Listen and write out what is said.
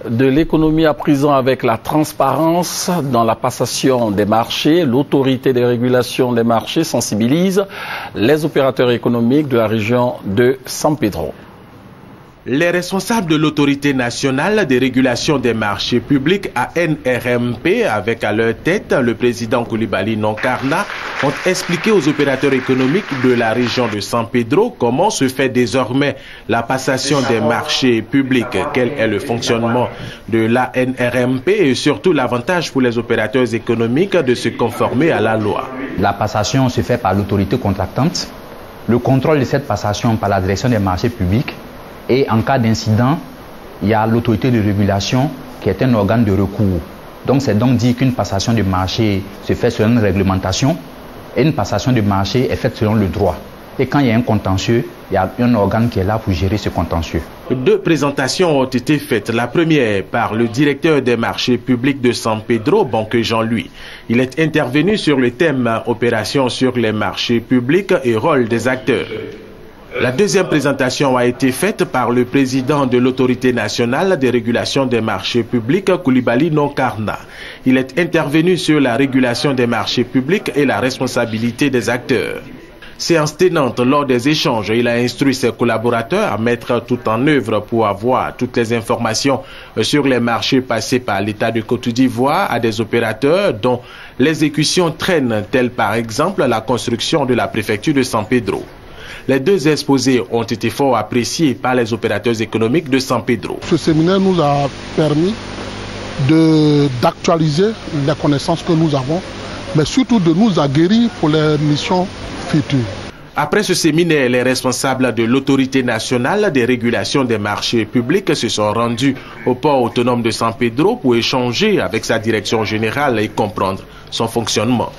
de l'économie à présent avec la transparence dans la passation des marchés. L'autorité des régulations des marchés sensibilise les opérateurs économiques de la région de San Pedro. Les responsables de l'autorité nationale des régulations des marchés publics ANRMP, avec à leur tête le président Coulibaly Nonkarna, ont expliqué aux opérateurs économiques de la région de San Pedro comment se fait désormais la passation des marchés publics, quel est le fonctionnement de l'ANRMP et surtout l'avantage pour les opérateurs économiques de se conformer à la loi. La passation se fait par l'autorité contractante, le contrôle de cette passation par la direction des marchés publics. Et en cas d'incident, il y a l'autorité de régulation qui est un organe de recours. Donc c'est donc dit qu'une passation de marché se fait selon une réglementation et une passation de marché est faite selon le droit. Et quand il y a un contentieux, il y a un organe qui est là pour gérer ce contentieux. Deux présentations ont été faites. La première par le directeur des marchés publics de San Pedro, Bonke Jean-Louis. Il est intervenu sur le thème opération sur les marchés publics et rôle des acteurs. La deuxième présentation a été faite par le président de l'autorité nationale des régulations des marchés publics, Coulibaly Nonkarna. Il est intervenu sur la régulation des marchés publics et la responsabilité des acteurs. Séance tenante lors des échanges, il a instruit ses collaborateurs à mettre tout en œuvre pour avoir toutes les informations sur les marchés passés par l'État de Côte d'Ivoire à des opérateurs dont l'exécution traîne, telle par exemple la construction de la préfecture de San Pedro. Les deux exposés ont été fort appréciés par les opérateurs économiques de San Pedro. Ce séminaire nous a permis d'actualiser les connaissances que nous avons, mais surtout de nous aguerrir pour les missions futures. Après ce séminaire, les responsables de l'autorité nationale des régulations des marchés publics se sont rendus au port autonome de San Pedro pour échanger avec sa direction générale et comprendre son fonctionnement.